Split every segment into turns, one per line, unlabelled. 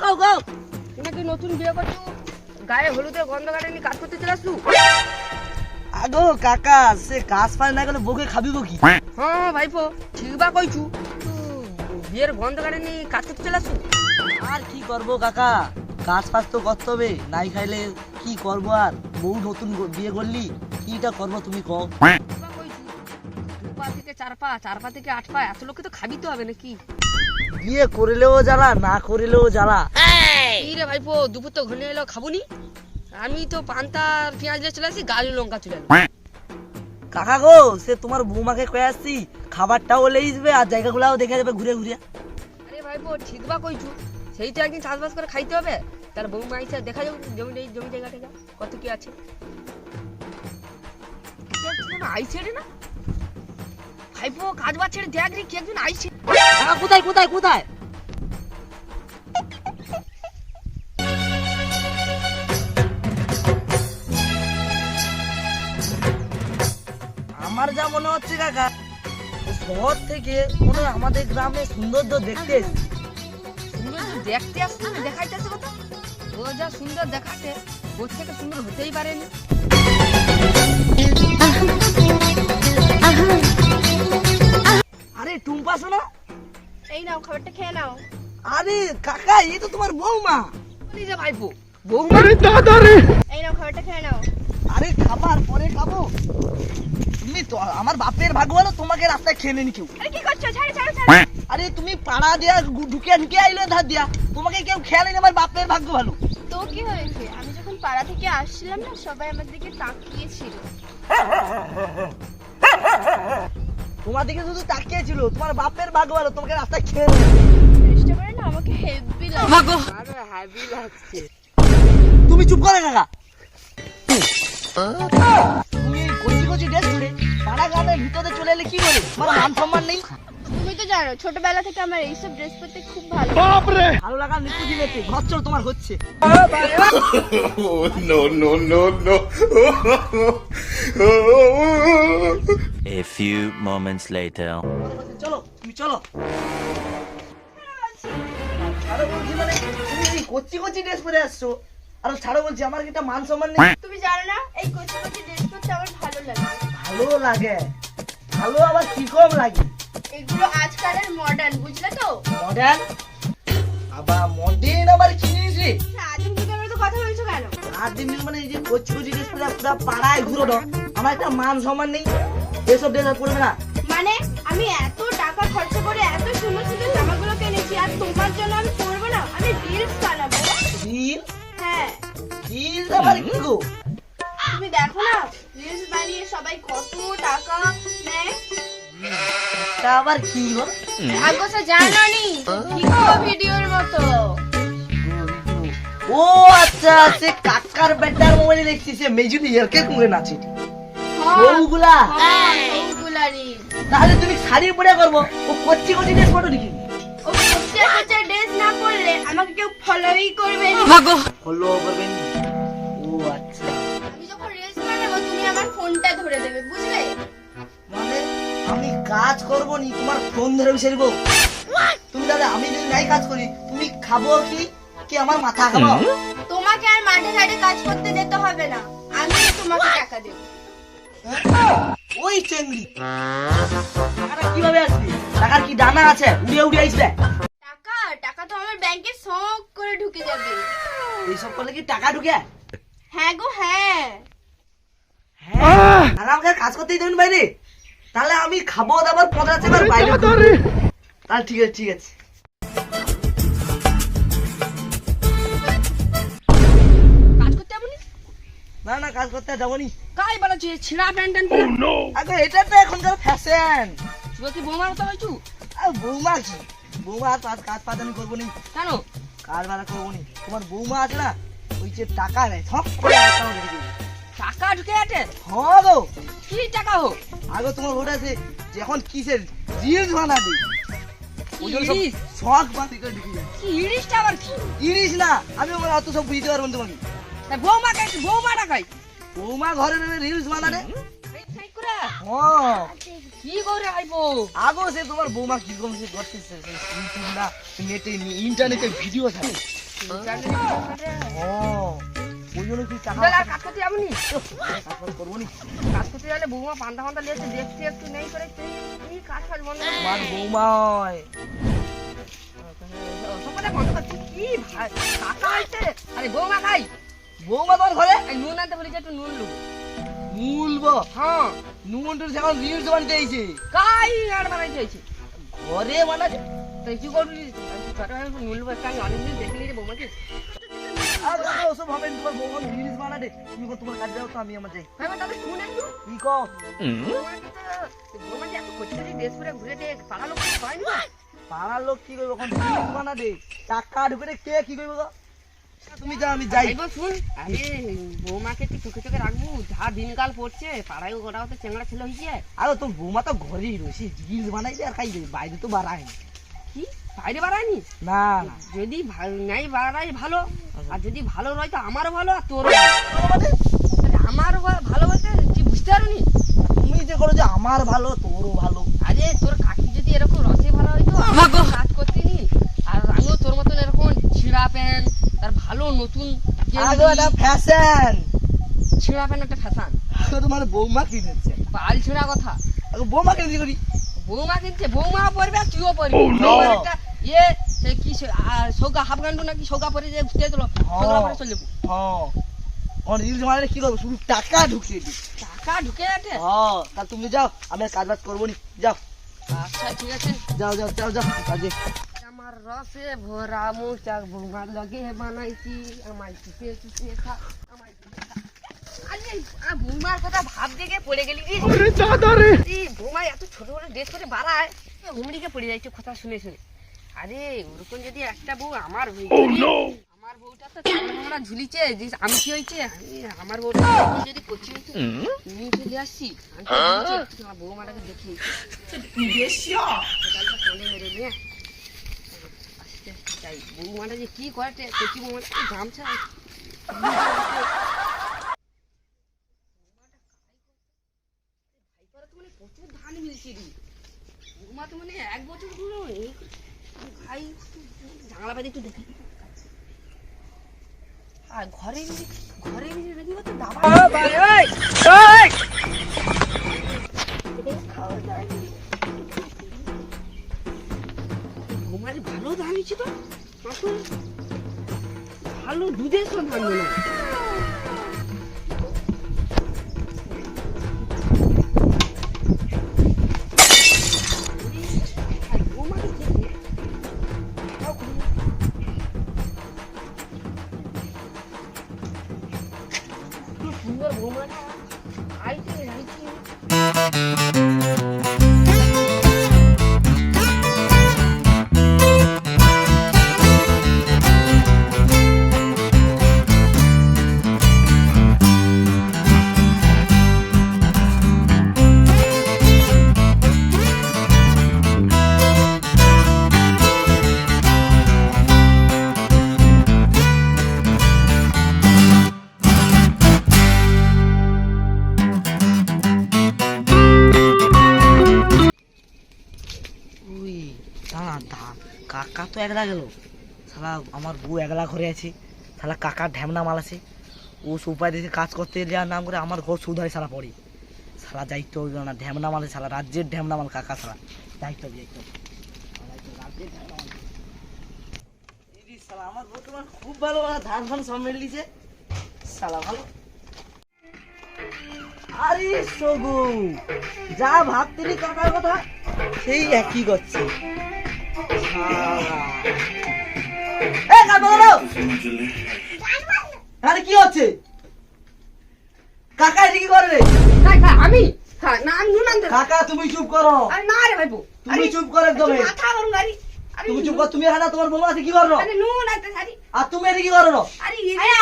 কও কও
নাকি নতুন বিয়ে করছো, গায়ে হলুদের গন্ধ কাটেনি, কাজ করতে চলে আসছু?
আগো কাকা সে কাজ পায় না গেলে বউকে খাবিব কি?
হ্যাঁ ভাইপো, ঠিক বা কইছু। বিয়ের গন্ধ কাটেনি, কাজ করতে চলে আসছু?
আর কি করব কাকা, কাজ ফাজ তো করতে হবে, নাই খাইলে কি করব আর। বউ নতুন বিয়ে করলি কিটা করব তুমি কও।
ঠিক বা কইছু, 2 পা থেকে 4 পা, 4 পা থেকে 8 পা, এত লোককে তো খাবি তো হবে নাকি?
বিয়ে করিলেও জ্বালা না করিলেও জ্বালা।
এই রে ভাইপো, দুপুর তো ঘনিয়ে এলো, খাবুনি? আমি তো পান্তা আর পেঁয়াজ দিয়ে চলে আসি, গালি লঙ্কা চলে এলো।
কাকা গো সে তোমার বৌমাকে কয়ে আসছি খাবারটাও লেই যাবে আর জায়গাগুলাও দেখে যাবে ঘুরে ঘুরে।
আরে ভাইপো, ঠিক বা কইছু, সেই তো একদিন চাষবাস করে খাইতে হবে। তাহলে বৌমা আইসা দেখা যাবে জমি জায়গা থেকে কত কি আছে। আইসে রে না ভাইপো, কাজ বাজ ছেড়ে দেখ রে, কি একজন আইসে।
কাকা কোথায় কোথায় কোথায়? আমার যা মনে হচ্ছে কাকা, ও শহর থেকে মনে হয় আমাদের গ্রামে সৌন্দর্য দেখতে এসেছে।
সুন্দর তো দেখতে আসছে না, দেখাইতেছে কথা। ও যা সুন্দর দেখাতে, ওর থেকে সুন্দর হতেই পারেনি।
আরে টুম্পা শোনো,
এই নাও খাবারটা খেয়ে নাও।
আরে কাকা এই তো তোমার বৌমা।
এই যে ভাইপো, বৌমা।
এই নাও খাবারটা খেয়ে নাও।
আরে খাবার পরে খাবো, তুমি তো আমার বাপের ভাগ্য হলো তোমাকে রাস্তায় খেয়ে নেনি কেউ।
আরে কি করছো? ছাড়ো ছাড়ো ছাড়ো।
আরে তুমি পাড়া দিয়া ঢুকে ঢুকে আইলে ধার দিয়া, তোমাকে কেউ খেয়াল নেই, আমার বাপের ভাগ্য ভালো।
তো কি হয়েছে? আমি যখন পাড়া থেকে আসছিলাম না, সবাই আমার দিকে তাকিয়েছিল।
তোমার দিকে শুধু তাকিয়েছিল, তোমার বাপের ভাগ্য ভালো, তোমাকে রাস্তায় খেয়ে নেই।
চেষ্টা করে না আমাকে হেভি লাগে।
আরে হ্যাভি লাগছে।
তুমি চুপ করে কাকা। তুমি কচি কচি ড্রেস পরে পাড়া গ্রামের ভিতরে চলে এলে কি করে? তোমার মান সম্মান নেই?
তুমি তো জানো ছোটবেলা থেকে আমার এইসব ড্রেস পরতে খুব ভালো।
ভালো লাগা নিত্যু দিনেতে ঘর চল তোমার হচ্ছে।
Oh, no, no, no, no.
A few moments later.
চলো তুমি চলো। ছাড়ো বলছি মানে, তুমি এই কচি কচি ড্রেস পরে আসছো, আর ছাড়ো বলছি, আমার কি একটা মান সম্মান নেই?
তুমি জানো না এই কচি কচি ড্রেস পরতে আমার ভালো লাগে।
ভালো লাগে, ভালো আবার কি কম লাগে?
এগুলো আজকালের মডার্ন, বুঝলে তো?
মডার্ন আবার মডার্ন আবার কি জিনিস রে?
আদিম যুগের মতো কথা বলছো কেন?
আর দিন দিন মানে এই যে কচি কচি ড্রেস পরে পুরো পাড়ায় ঘুরো না, আমার একটা মান সম্মান নেই? এসব ড্রেস আর পরবে না।
মানে আমি এত টাকা খরচা করে এত সুন্দর সুন্দর জামাগুলো কিনেছি, আর তোমার জন্য আমি পরবো না? আমি রিলস বানাবো।
রিল
হ্যাঁ,
রিল আবার কি গো?
তুমি দেখো না রিলস বানিয়ে সবাই কত টাকা নেয়।
তা আবার কি গো?
আগোসা জানোনি, ভিডিও ভিডিওর মতো।
ও আচ্ছা, সে কাকার বেটার মোবাইলে দেখছি, সে মেজুনি ইয়ারকে করে নাচে ওগুলা।
হ্যাঁ, ওগুলা রিল।
তাহলে তুমি শাড়ি পরে করবো, ও কচি কচি ড্রেস পরো নাকি?
ও কোচা কোচা ড্রেস না পরলে আমাকে কেউ ফলোই করবে না।
ফলো করবেন? ও আচ্ছা,
আমি যখন রিলস বানাবো তুমি আমার ফোনটা ধরে দেবে, বুঝলে?
মানে আমি কাজ করবো নি তোমার ফোন ধরে বিছারিব? তুমি তাহলে আমি যদি নাই কাজ করি তুমি খাবো কি কি আমার মাথা খাবো?
তোমাকে আর মাঠে ঘাটে কাজ করতে যেতে হবে না, আমি তোমাকে টাকা দেবো।
ওই চেংড়ি, টাকাটা কিভাবে আসবে? টাকার কি ডানা আছে উড়িয়ে উড়িয়ে আসবে?
টাকা টাকা তো আমার ব্যাংকে শখ করে ঢুকে যাবে।
এইসব করলে কি টাকা ঢুকে?
হ্যাঁ গো হ্যাঁ।
হ্যাঁ, আর আমাকে কাজ করতেই দেবেন বাইরে? তাহলে আমি খাবো দাবার 50 টাকার বাইরে। তাহলে ঠিক আছে ঠিক আছে।
কাজ করতে যাবনি?
না না, কাজ করতে যাবো নি।
কাই বলেছে ছিঁড়া প্যান্ট ট্যান্ট পরে?
আগে এটা তো এখনকার ফ্যাশন।
তুই কি বৌমার মতো হয়েছু?
আর বৌমা কি, বৌমা আর কাজ পাত আমি করবো নি।
কেন?
কাজ বাড়া করবো নি। তোমার বৌমা আছে না, ওই যে টাকা নেয় সব করে account এ ঢুকিয়ে দেয়।
টাকা ঢুকে আছে?
হ্যাঁ গো,
কি টাকা হোক?
আগে তোমার ওটা আছে যে এখন কিসের রিলস বানাবে, ওই জন্য সব
ইলিশ?
শখ বাদ করে ঢুকিয়ে দেয়।
কি ইলিশটা আবার কি?
ইলিশ না, আমি আমার অত সব বুঝতে পারবো না তোমাকে।
তা বৌমা খাই, বৌমা টাকাই
বৌমা ঘরে রিলস বানাবে।
কি করে আইবো?
আগো সে তোমার বৌমা কিরকম সে করতেছে, ইউটিউব না নেটে ইন্টারনেটে ভিডিও থাকে, ওই জন্য তুই টাকা
কাজ করতে যাবনি
কাজ করবো নি।
কাজ করতে গেলে বৌমা পান্তা ফান্তা লিয়েছে দেখতে একটু নেই করে তুই কাজ ফাজ বন্ধ করে
আমার বৌমা হয়।
সকালে বন্ধ করছি কি ভাই কাকা হয়েছে আরে বৌমা খাই
বৌমা তোমার ঘরে
এই নুন আনতে বলেছে একটু নুন লুবো
মুলবো
হ্যাঁ
নুন টুন এখন রিলস বানাতে আইছে
কাই আর বানাই দিয়েছি
ঘরে বানাচ্ছে।
তুই কি করবি ছোট ভাই নুন লুবো একটা আমি অনেকদিন দেখিনি রে বৌমাকে
আর দাদা ওসব হবে না, তোমার বৌমা রিলস বানাতে তুমি কো তোমার কাজ দাও তো আমি আমার যাই
ভাই তাহলে শুন একটু
কি কো
বৌমা যে এত কচি কচি ড্রেস পরে ঘুরে দে পাড়া লোক হয়নি না
পাড়ার লোক কি করবে এখন রিলস বানাতে টাকা ঢুকে কে কি করবে গো? তুমি যাও আমি যাই।
একবার শুন আরে বৌমাকে একটু চোখে চোখে রাখবো যা দিনকাল পড়ছে পাড়ায় গোটা হতে চেংড়া ছেলে হয়েছে
আরে তোর বৌমা তো ঘরেই রয়েছে রিলস বানাইবে আর খাই বাইরে তো বাড়ায় না।
কি বাইরে বাড়ায়নি
না না
যদি নাই বাড়াই ভালো আর যদি ভালো নয় তো আমারও ভালো আর তোরও আমারও ভালো বলতে কি বুঝতে পারোনি
তুমি যে করো যে আমার ভালো তোরও ভালো।
আরে তোর কাকি যদি এরকম রসে ভালো হইতো কাজ করতে নি আর আমিও তোর মতন এরকম ছিঁড়া প্যান্ট তার ভালো নতুন
আগে এটা ফ্যাশন
ছিঁড়া প্যান্ট একটা ফ্যাশন
তোমার বৌমা কিনেছে
বাড়ি ছিঁড়া কথা
আগে বৌমা কিনে করি
বৌমা কিনছে বৌমা পরবে আর তুইও পরবি বৌমার একটা ইয়ে সে কি সৌগা হাফ গান্ডু নাকি সৌগা পরে যে ঘুরতে দিল সৌগা পরে চলে যাবো
হ্যাঁ ওর রিলস বানালে কি করবো শুধু টাকা ঢুকিয়ে দিই।
টাকা ঢুকে আছে
হ্যাঁ তা তুমি যাও আমি আর কাজ বাজ করবো নি যাও
আচ্ছা ঠিক আছে
যাও যাও যাও যাও কাজে।
আমার রসে ভরা মোচাক বৌমার লগে বানাইছি আমায় চুপে চুপে খা আমায় চুপে খা। আরে বৌমার কথা ভাব দেখে পড়ে গেলি রে বৌমা এত ছোট ছোট ড্রেস করে বাড়ায় হুমড়িকে পড়ে যাচ্ছে কথা শুনে শুনে আরে ওরকম যদি একটা বউ আমার হয়ে আমার বউটা তো আমরা ঝুলিছে যে আমি কি হয়েছে আমার বউটা যদি করছি নিয়ে চলে আসছি আমার বৌমাটাকে দেখি মেরে নিয়ে তাই বৌমাটা যে কি করে কচি বৌমাটা গামছা প্রচুর ধান মিলছে রে বৌমা তো মানে 1 বছর হলো ভাই জানলা বাদে একটু দেখি আর ঘরে রেডি হতো দাবা বৌমার ভালো ধান হয়েছে তো ভালো দুধের তো ধান মনে হয় সুন্দর বৌমাটা আইছে
উই দাঁড়া কাকা তো একলা গেল শালা আমার বউ একলা ঘরে আছে শালা কাকার ঢ্যামনা মাল আছে ও সুপার দেশে কাজ করতে যাওয়ার নাম করে আমার ঘর সুধারে শালা পড়ে শালা দায়িত্ব হইল না ঢ্যামনা মাল শালা রাজ্যের ঢ্যামনা মাল কাকা শালা দায়িত্ব রাজ্যের ঢ্যামনা মাল শালা আমার বউ তোমার খুব ভালো ধান ফান সব মেরে দিছে শালা ভালো। আরে সগু যা ভাবতেনি কাকার কথা সেই একই করছে আরে কি হচ্ছে কাকা এদিকে করে রে
আমি না আমি নুন আনতে
কাকা তুমি চুপ করো
আরে না রে ভাইপো
তুমি চুপ করো একদম
মাথা গরম গাড়ি
তুমি চুপ করো তুমি হানা তোমার বৌমা আছে কি করো
আরে নুন আনতে সারি
আর তুমি এদিকে কি করো
আরে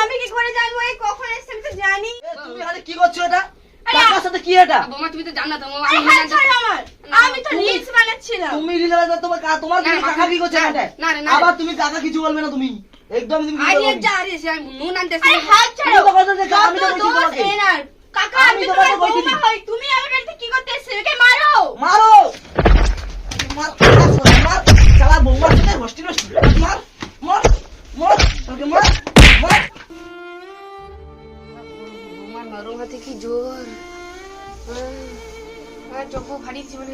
আমি কি করে জানবো এই কখন এসে আমি তো জানি
তুমি হানে কি করছো এটা কাকার সাথে কি এটা
বৌমা তুমি তো জানো তো
আরে হাত ছাড়ো আমার আমি তো রিলস বানাচ্ছিলাম
তুমি রিলেশন তোমার তোমার
না,
কাকা কি করছে
না,
এটা
না, না, না।
আবার তুমি কাকা কিছু বলবে না তুমি একদম তুমি কিছু
আরে
বলবে না।
যা আরে সে নুন আনতে
আরে হাত
তুমি
ছাড়ো
তো বলছো যে আমি তো
যত
বলছি
দোষ
তোমাকে
এনার কাকা
আমি
আমি
তোমাকে
তোমার
বলছি।
বৌমা হই তুমি আমার বাড়িতে কি করতে এসেছো একে মারো
মারো মার মার শালা বৌমার সাথে হস্টি নষ্টি মার মার মার
হাতে কি জোর চোখ ফাড়িয়েছি মানে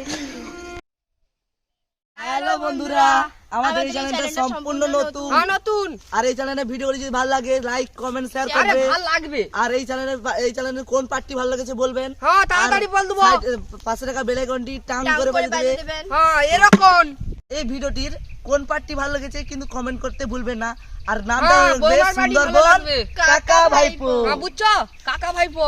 হ্যালো বন্ধুরা, আমাদের এই চ্যানেলটা সম্পূর্ণ নতুন।
নতুন
আর এই চ্যানেলের ভিডিওগুলো যদি ভালো লাগে লাইক কমেন্ট শেয়ার
আরে
করবে।
ভালো লাগবে।
আর এই চ্যানেলের কোন পার্টটি ভালো লেগেছে বলবেন।
হ্যাঁ তাড়াতাড়ি বল দেবো।
পাশে রাখা বেল আইকনটি টাং
টাং
করে
করে
বাজিয়ে
বাজিয়ে
দেবে।
দেবেন।
হ্যাঁ এরকম
এই ভিডিওটির কোন পার্টটি ভালো লেগেছে কিন্তু কমেন্ট করতে ভুলবেন না। আর নামটা
হ্যাঁ,
রাখবে
বৌমার বাড়ি ভালো
সুন্দরবন
লাগবে।
কাকা ভাইপো।
বুঝছো কাকা ভাইপো।